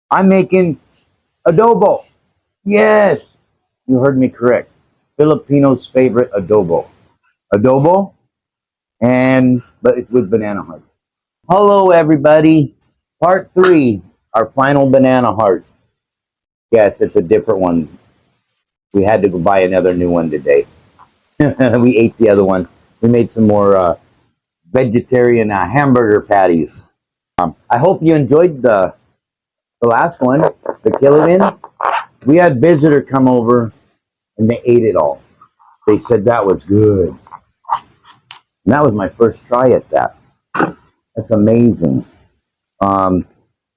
I'm making adobo. Yes, you heard me correct. Filipinos' favorite adobo. Adobo, and but it's with banana heart. Hello, everybody. Part three, our final banana heart. Yes, it's a different one. We had to go buy another new one today. We ate the other one. We made some more vegetarian hamburger patties. I hope you enjoyed the last one, the Killian. We had visitor come over and they ate it all. They said that was good. And that was my first try at that. That's amazing. Um,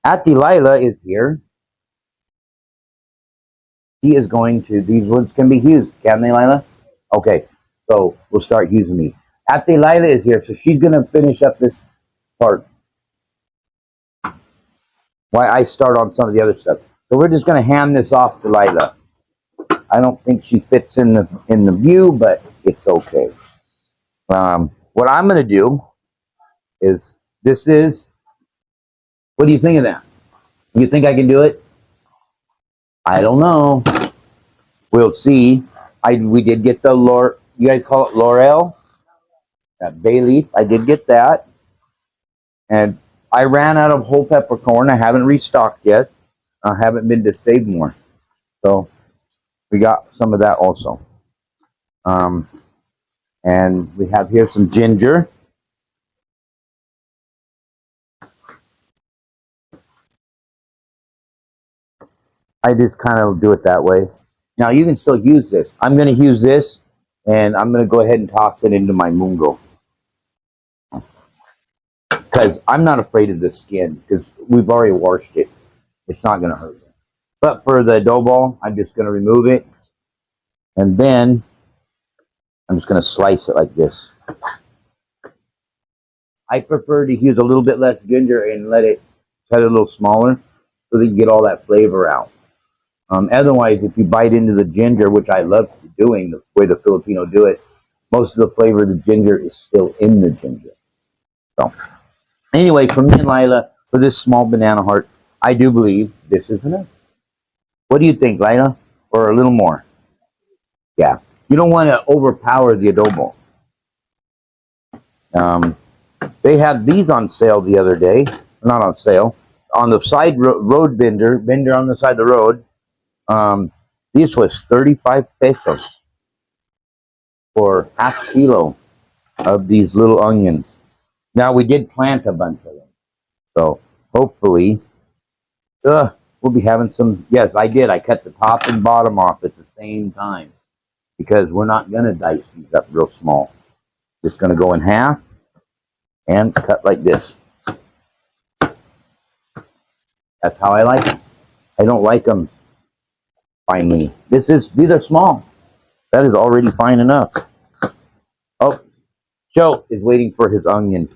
Auntie Lila is here. She is going to, these words can be used, can they, Lila? Okay, so we'll start using these. Auntie Lila is here, so she's going to finish up this part while I start on some of the other stuff. So we're just going to hand this off to Lila. I don't think she fits in the view, but it's okay. What I'm going to do is, this is, what do you think of that? You think I can do it? I don't know. We'll see. We did get the you guys call it laurel, that bay leaf. I did get that, and I ran out of whole peppercorn. I haven't restocked yet. I haven't been to save more, so we got some of that also. Um, and we have here some ginger. I just kind of do it that way. Now you can still use this. I'm going to use this, and I'm going to go ahead and toss it into my Mongo because I'm not afraid of the skin because we've already washed it. It's not going to hurt. But for the adobo, I'm just going to remove it, and then I'm just going to slice it like this. I prefer to use a little bit less ginger and let it cut it a little smaller so that you get all that flavor out. Otherwise, if you bite into the ginger, which I love doing, the way the Filipino do it, most of the flavor of the ginger is still in the ginger. So, anyway, for me and Lila, for this small banana heart, I do believe this is enough. What do you think, Lila? Or a little more? Yeah. You don't want to overpower the adobo. Um, they had these on sale the other day. Not on sale. On the side road vendor on the side of the road. This was 35 pesos for half kilo of these little onions. Now we did plant a bunch of them, so hopefully, we'll be having some. Yes, I did. I cut the top and bottom off at the same time because we're not gonna dice these up real small. Just gonna go in half and cut like this. That's how I like them. I don't like them finely. These are small. That is already fine enough. Oh, Joe is waiting for his onion.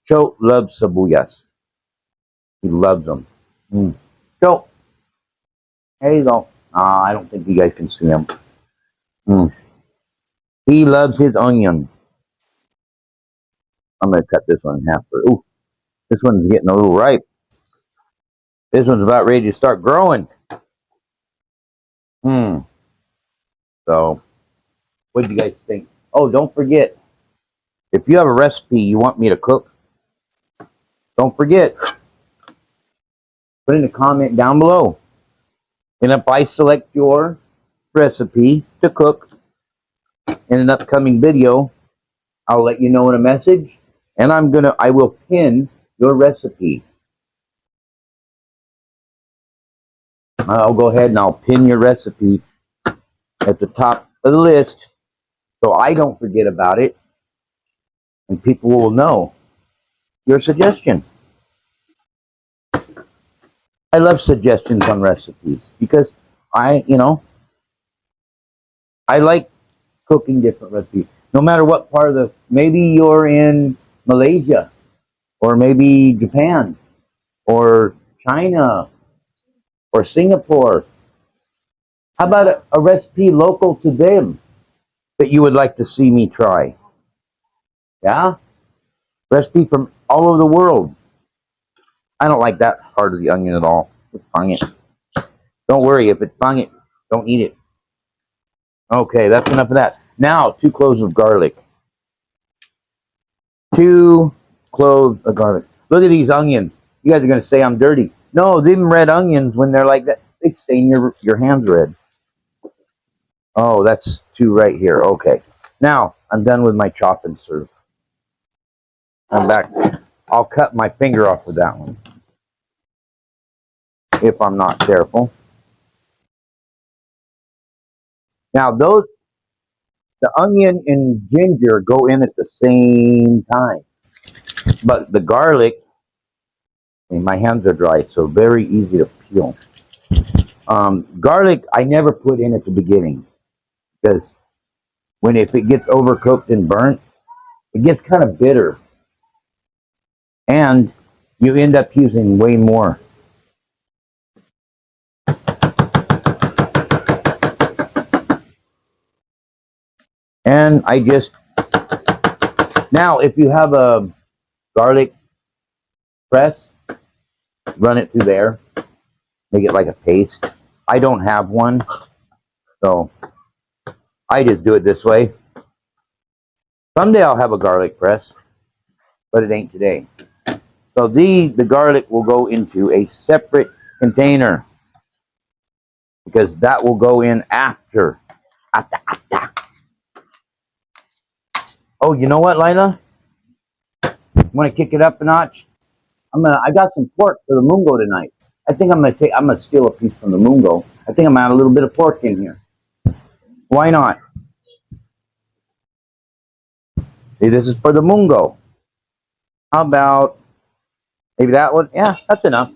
Joe loves sabuyas. He loves them. Joe, there you go. I don't think you guys can see him. He loves his onion. I'm going to cut this one in half. Ooh, this one's getting a little ripe. This one's about ready to start growing. So, what do you guys think? Oh, don't forget, if you have a recipe you want me to cook, don't forget, put in a comment down below. And if I select your recipe to cook in an upcoming video, I'll let you know in a message, and I will pin your recipe. I'll go ahead and I'll pin your recipe at the top of the list so I don't forget about it and people will know your suggestion. I love suggestions on recipes because I I like cooking different recipes. No matter what part of maybe you're in Malaysia or maybe Japan or China or Singapore. How about a recipe local to them that you would like to see me try? Yeah? Recipe from all over the world. I don't like that part of the onion at all. Just bung it. Don't worry, if it's bung it, don't eat it. Okay, that's enough of that. Now, 2 cloves of garlic. 2 cloves of garlic. Look at these onions. You guys are going to say I'm dirty. No, them red onions, when they're like that, they stain your hands red. Oh, that's 2 right here. Okay. Now, I'm done with my chop and serve. I'm back. I'll cut my finger off with that one if I'm not careful. Now, the onion and ginger go in at the same time. But the garlic, and my hands are dry, so very easy to peel. Garlic, I never put in at the beginning because if it gets overcooked and burnt, it gets kind of bitter, and you end up using way more. And now if you have a garlic press, run it through there, make it like a paste. I don't have one, so I just do it this way. Someday I'll have a garlic press, but it ain't today. So the garlic will go into a separate container because that will go in after. Oh, you know what, Lila? Want to kick it up a notch? I got some pork for the Mongo tonight. I think I'm gonna steal a piece from the Mongo. I think I'm gonna add a little bit of pork in here. Why not? See, this is for the Mongo. How about maybe that one? Yeah, that's enough.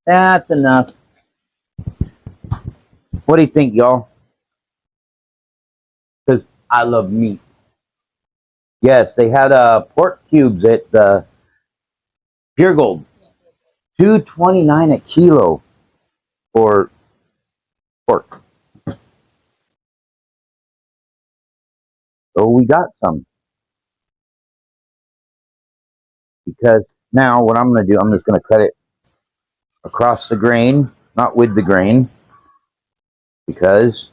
That's enough. What do you think, y'all? Because I love meat. Yes, they had pork cubes at Pure Gold. $2.29 a kilo for pork. So we got some. Because now what I'm going to do, I'm just going to cut it across the grain, not with the grain, because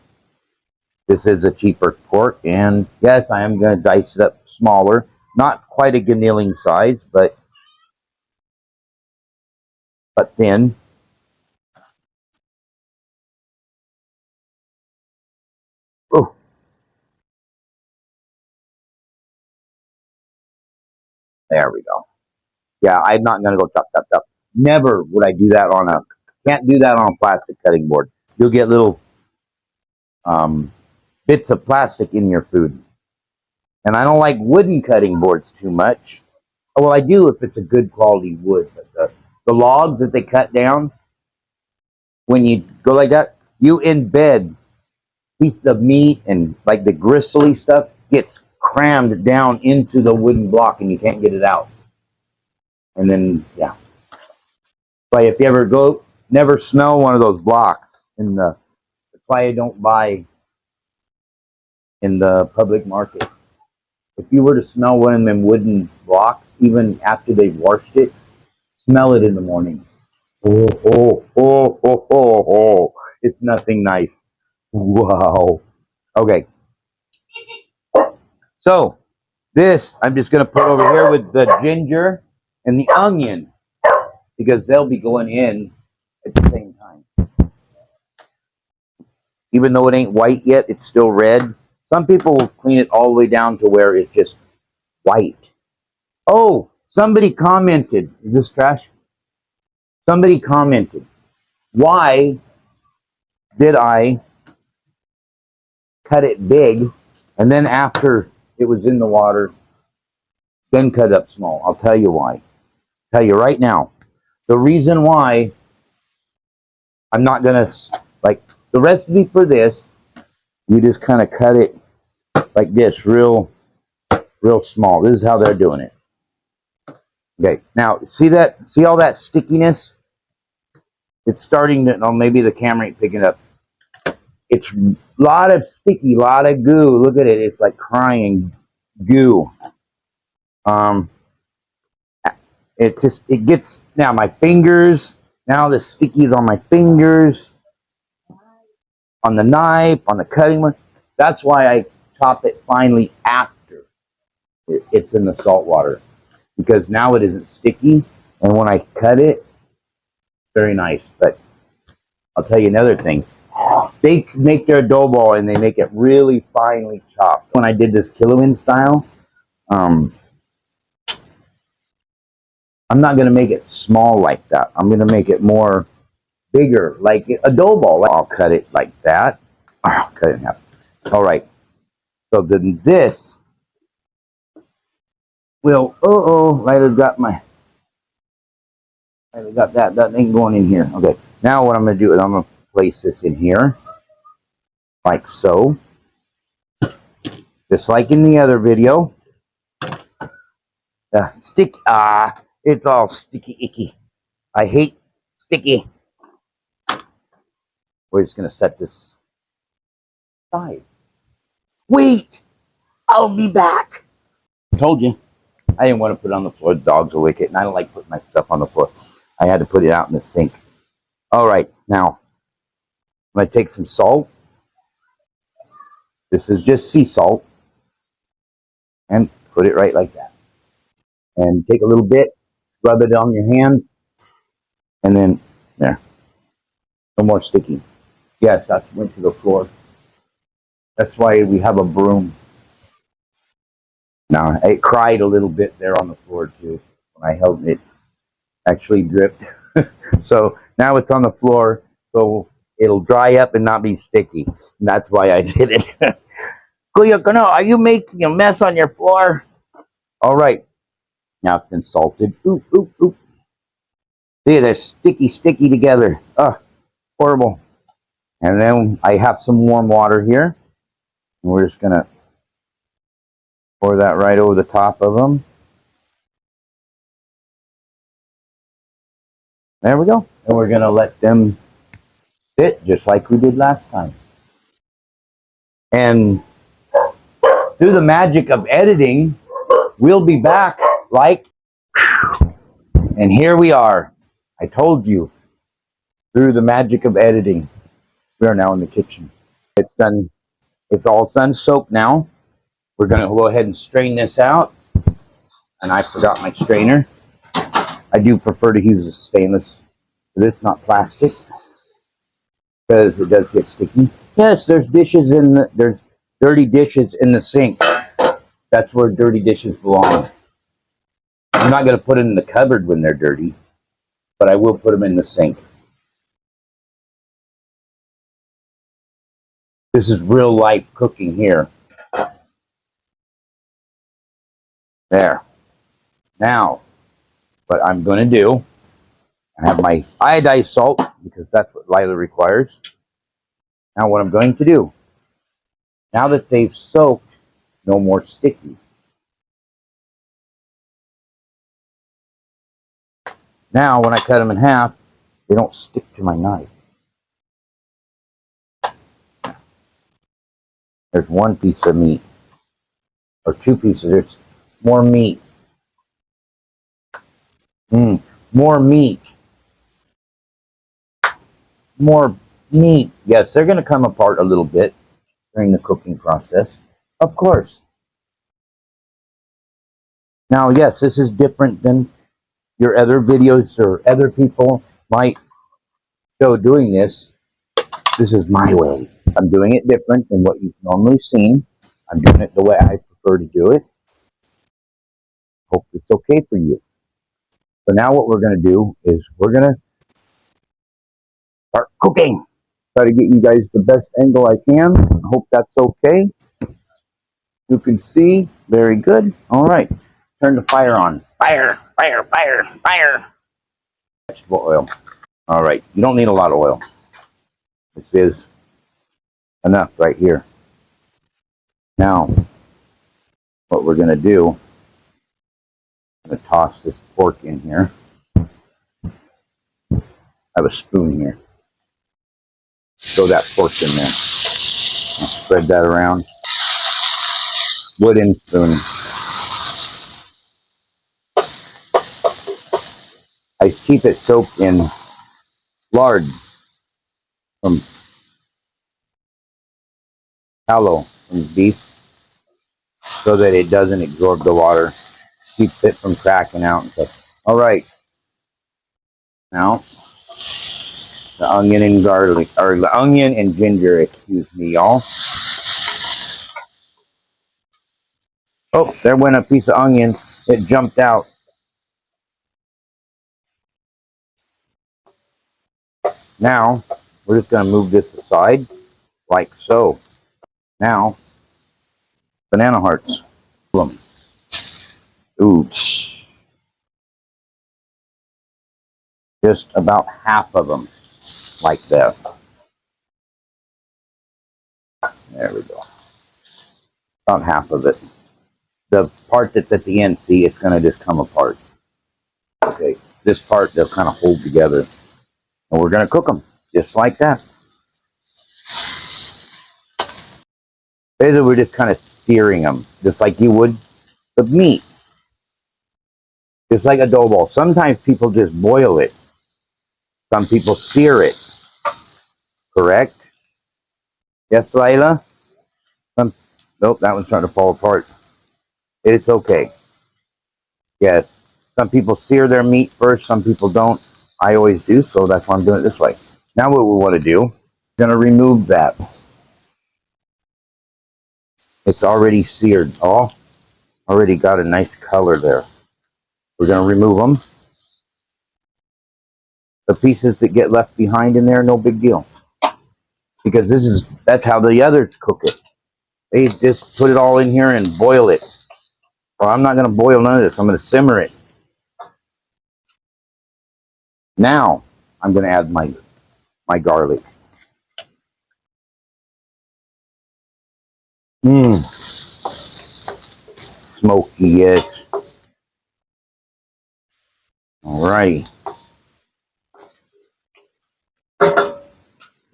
this is a cheaper pork. And yes, I am going to dice it up smaller. Not quite a ganilling size, but thin. Oh, there we go. Yeah, I'm not going to go chop, chop, chop. Never would I do that can't do that on a plastic cutting board. You'll get little um, bits of plastic in your food. And I don't like wooden cutting boards too much. Well, I do if it's a good quality wood. But the logs that they cut down, when you go like that, you embed pieces of meat and like the gristly stuff gets crammed down into the wooden block and you can't get it out. And then, yeah. But if you ever never smell one of those blocks that's why I don't buy in the public market. If you were to smell one of them wooden blocks, even after they've washed it, smell it in the morning. Oh, oh, oh, oh, oh, oh. It's nothing nice. Wow. Okay. So, this I'm just going to put over here with the ginger and the onion because they'll be going in at the same time. Even though it ain't white yet, it's still red. Some people will clean it all the way down to where it's just white. Oh, somebody commented. Is this trash? Somebody commented. Why did I cut it big and then after it was in the water, then cut it up small? I'll tell you why. Tell you right now. The reason why I'm not going to, like, the recipe for this, you just kind of cut it like this, real small. This is how they're doing it. Okay, now, see all that stickiness? It's starting to, oh, maybe the camera ain't picking it up. It's a lot of sticky, lot of goo. Look at it. It's like crying goo. It gets, now my fingers, Now the sticky is on my fingers, on the knife, on the cutting one. That's why I chop it finely after it's in the salt water, because now it isn't sticky, and when I cut it, very nice. But I'll tell you another thing. They make their adobo and they make it really finely chopped. When I did this kilo-in style, um, I'm not going to make it small like that. I'm going to make it more bigger, like adobo. I'll cut it like that. I'll cut it in half. All right. So then this will. Lighter got my. Lighter got that. That ain't going in here. Okay. Now what I'm going to do is I'm going to place this in here, like so, just like in the other video. Stick. It's all sticky icky. I hate sticky. We're just going to set this aside. Wait! I'll be back! I told you. I didn't want to put it on the floor. The dogs will lick it, and I don't like putting my stuff on the floor. I had to put it out in the sink. All right, now, I'm going to take some salt. This is just sea salt. And put it right like that. And take a little bit, rub it on your hand, and then, there. No more sticky. Yes, that went to the floor. That's why we have a broom. Now, it cried a little bit there on the floor, too. When I held it, actually dripped. So now it's on the floor, so it'll dry up and not be sticky. And that's why I did it. Kuya Kano, are you making a mess on your floor? All right. Now it's been salted. Oof, oof, oof. See, they're sticky together. Horrible. And then I have some warm water here. We're just going to pour that right over the top of them. There we go. And we're going to let them sit just like we did last time. And through the magic of editing, we'll be back like, and here we are. I told you, through the magic of editing, we are now in the kitchen. It's done. It's all done soaked now. We're going to go ahead and strain this out. And I forgot my strainer. I do prefer to use a stainless. This not plastic because it does get sticky. Yes, there's dishes there's dirty dishes in the sink. That's where dirty dishes belong. I'm not going to put it in the cupboard when they're dirty, but I will put them in the sink. This is real life cooking here. There. Now, what I'm going to do, I have my iodized salt because that's what Lila requires. Now what I'm going to do, now that they've soaked, no more sticky. Now when I cut them in half, they don't stick to my knife. There's one piece of meat, or two pieces. There's more meat. More meat. More meat. Yes, they're going to come apart a little bit during the cooking process, of course. Now, yes, this is different than your other videos or other people might show doing this. This is my way. I'm doing it different than what you've normally seen. I'm doing it the way I prefer to do it. Hope it's okay for you. So now what we're going to do is we're going to start cooking. Try to get you guys the best angle I can. I hope that's okay. You can see. Very good. All right. Turn the fire on. Fire, fire, fire, fire. Vegetable oil. All right. You don't need a lot of oil. This is enough right here. Now, what we're going to do, I'm going to toss this pork in here. I have a spoon here. Throw that pork in there. I'll spread that around. Wooden spoon. I keep it soaked in lard from tallow from beef so that it doesn't absorb the water, keeps it from cracking out and stuff. All right, now the onion and garlic, or the onion and ginger, excuse me, y'all. Oh, there went a piece of onion. It jumped out. Now, we're just going to move this aside, like so. Now, banana hearts. Oops. Just about half of them, like that. There we go. About half of it. The part that's at the end, see, it's going to just come apart. Okay, this part they'll kind of hold together. And we're going to cook them, just like that. Basically, we're just kind of searing them, just like you would the meat. Just like adobo. Sometimes people just boil it. Some people sear it. Correct? Yes, Layla? Some, nope, that one's starting to fall apart. It's okay. Yes. Some people sear their meat first, some people don't. I always do, so that's why I'm doing it this way. Now what we want to do, we're going to remove that. It's already seared. Oh, already got a nice color there. We're going to remove them. The pieces that get left behind in there, no big deal. Because that's how the others cook it. They just put it all in here and boil it. Well, I'm not going to boil none of this. I'm going to simmer it. Now, I'm going to add my garlic. Mmm, smoky, yes. All right.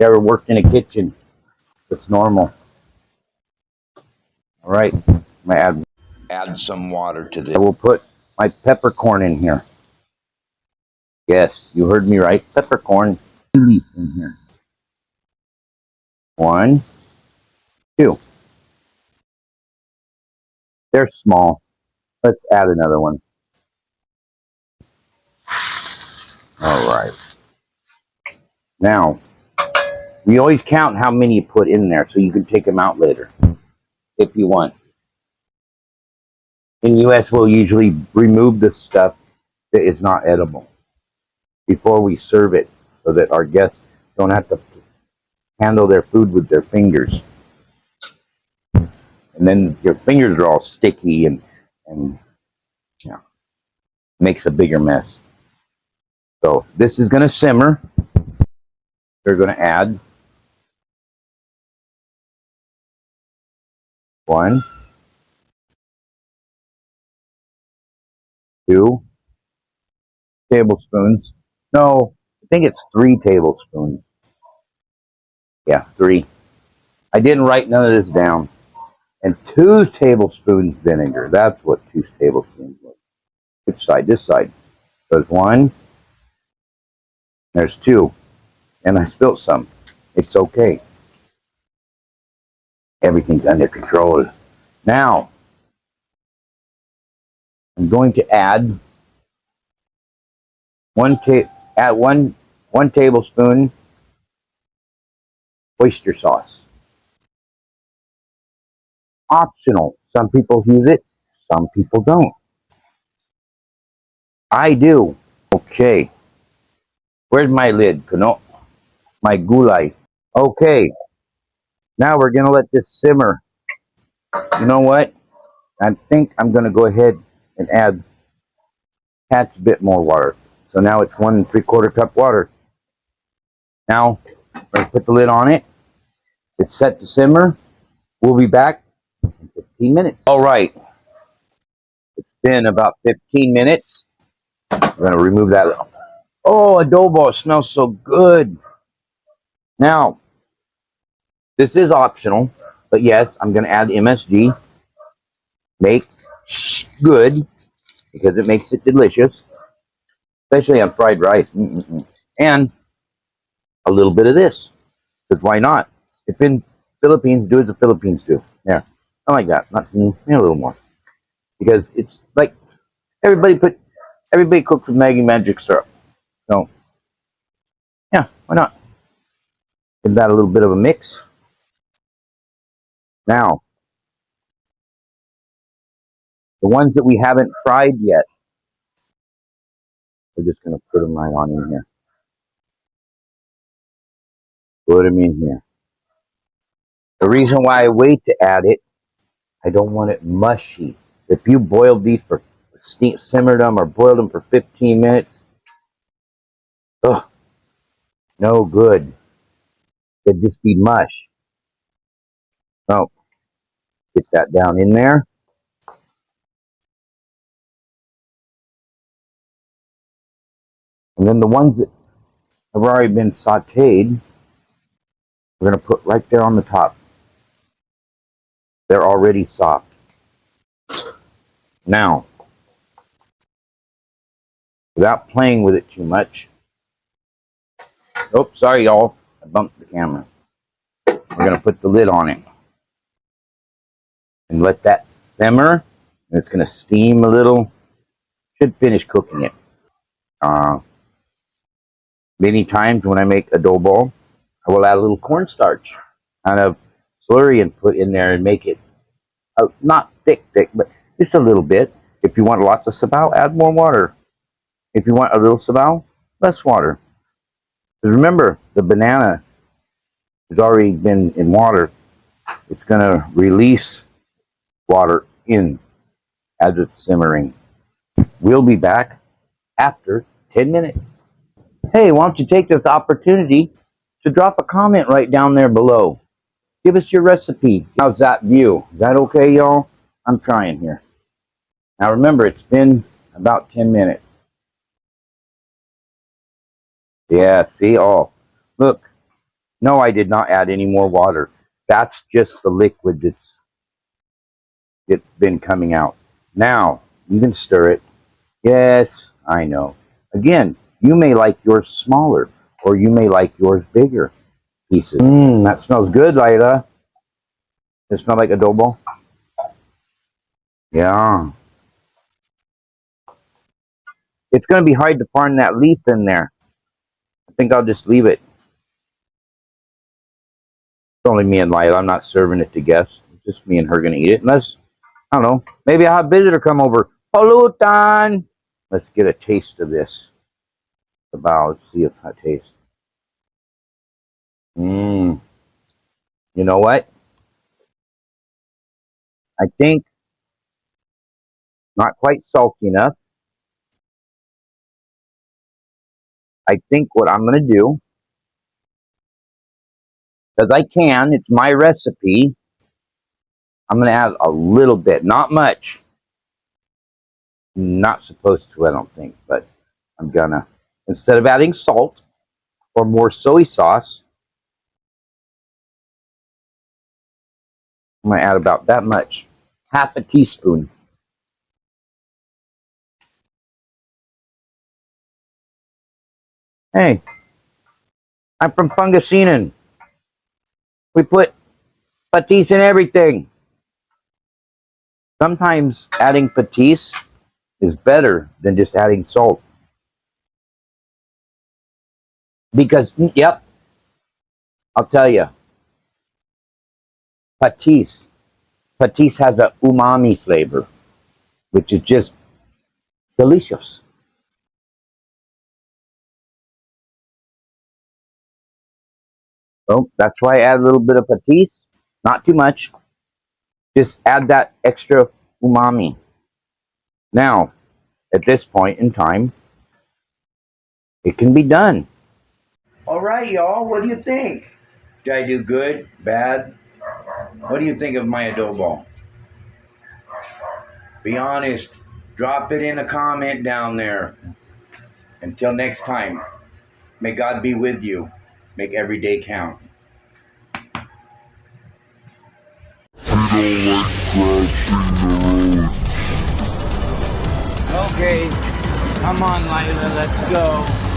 Ever worked in a kitchen? It's normal. All right. I'm going to add some water to this. I will put my peppercorn in here. Yes, you heard me right. Peppercorn leaf in here. 1, 2. They're small. Let's add another one. All right. Now, we always count how many you put in there so you can take them out later if you want. In the U.S., we'll usually remove the stuff that is not edible before we serve it so that our guests don't have to handle their food with their fingers. And then your fingers are all sticky and you know, makes a bigger mess. So this is going to simmer. We're going to add 1, 2 tablespoons. No, I think it's 3 tablespoons. Yeah, 3. I didn't write none of this down. And 2 tablespoons vinegar. That's what 2 tablespoons was. Which side? This side. There's 1. There's 2. And I spilled some. It's okay. Everything's under control. Now, I'm going to add one tablespoon oyster sauce. Optional. Some people use it, some people don't. I do. Okay. Where's my lid? Kano? My gulay. Okay. Now we're going to let this simmer. You know what? I think I'm going to go ahead and add a bit more water. So now it's 1 3/4 cup water. Now, we're going to put the lid on it. It's set to simmer. We'll be back in 15 minutes. All right. It's been about 15 minutes. I'm going to remove that. Oh, adobo. It smells so good. Now, this is optional, but yes, I'm going to add MSG. Make good because it makes it delicious, especially on fried rice. And a little bit of this. Because why not? If in Philippines, do as the Philippines do. Yeah, I like that. Not a little more because it's like everybody cooks with Maggi magic syrup. So yeah, why not? Give that a little bit of a mix. Now the ones that we haven't fried yet, we're just gonna put them right on in here. Put them in here. The reason why I wait to add it, I don't want it mushy. If you boiled these for simmered them or boiled them for 15 minutes, ugh, no good. It'd just be mush. Oh, get that down in there. And then the ones that have already been sauteed, we're going to put right there on the top. They're already soft. Now, without playing with it too much, oh, sorry y'all, I bumped the camera. We're going to put the lid on it and let that simmer. And it's going to steam a little. Should finish cooking it. Many times when I make adobo, I will add a little cornstarch, kind of slurry, and put in there and make it not thick, but just a little bit. If you want lots of sabaw, add more water. If you want a little sabaw, less water. Because remember, the banana has already been in water. It's going to release water in as it's simmering. We'll be back after 10 minutes. Hey, why don't you take this opportunity to drop a comment right down there below. Give us your recipe. How's that view? Is that okay, y'all? I'm trying here. Now remember, it's been about 10 minutes. Yeah, see? Oh, look. No, I did not add any more water. That's just the liquid it's been coming out. Now, you can stir it. Yes, I know. Again, you may like yours smaller, or you may like yours bigger pieces. That smells good, Lila. Does it smell like adobo? Yeah. It's going to be hard to find that leaf in there. I think I'll just leave it. It's only me and Lila. I'm not serving it to guests. It's just me and her going to eat it. Unless, I don't know, maybe I'll have a visitor come over. Polutan! Let's get a taste of this. Let's see if I taste. You know what? I think not quite salty enough. I think what I'm going to do, because I can, it's my recipe, I'm going to add a little bit, not much. Not supposed to, I don't think, but I'm going to, instead of adding salt or more soy sauce, I'm going to add about that much, half a teaspoon. Hey, I'm from Pangasinan. We put patis in everything. Sometimes adding patis is better than just adding salt. Because, yep, I'll tell you, patis has a umami flavor, which is just delicious. So that's why I add a little bit of patis, not too much. Just add that extra umami. Now, at this point in time, it can be done. All right, y'all. What do you think? Did I do good? Bad? What do you think of my adobo? Be honest. Drop it in a comment down there. Until next time, may God be with you. Make every day count. Okay, come on, Lila, let's go.